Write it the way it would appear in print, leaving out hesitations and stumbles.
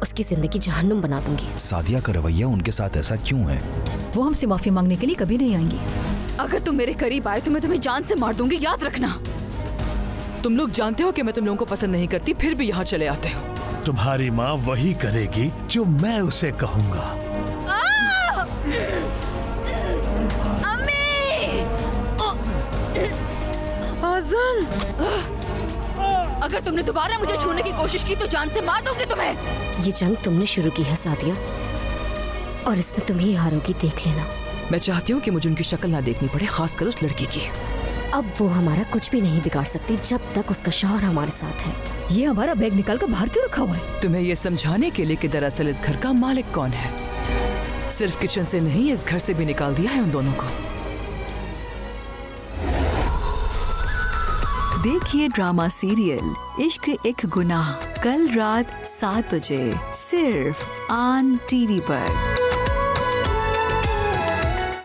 उसकी जिंदगी जहन्नुम बना दूंगी। सादिया का रवैया उनके साथ ऐसा क्यों है? वो हमसे माफी मांगने के लिए कभी नहीं आएंगी। अगर तुम मेरे करीब आए तो मैं तुम्हें जान से मार दूंगी, याद रखना। तुम लोग जानते हो कि मैं तुम लोगों को पसंद नहीं करती, फिर भी यहाँ चले आते हो। तुम्हारी माँ वही करेगी जो मैं उसे कहूँगा। अगर तुमने दोबारा मुझे छूने की कोशिश की तो जान से मार दूंगी तुम्हें। ये जंग तुमने शुरू की है सादिया, और इसमें तुम ही हारोगी, देख लेना। मैं चाहती हूँ कि मुझे उनकी शक्ल ना देखनी पड़े, खासकर उस लड़की की। अब वो हमारा कुछ भी नहीं बिगाड़ सकती जब तक उसका शौहर हमारे साथ है। ये हमारा बैग निकाल कर बाहर क्यों रखा हुआ है? तुम्हें ये समझाने के लिए कि दरअसल इस घर का मालिक कौन है। सिर्फ किचन से नहीं, इस घर से भी निकाल दिया है उन दोनों को। देखिए ड्रामा सीरियल इश्क एक गुनाह कल रात 7 बजे सिर्फ AAN TV पर।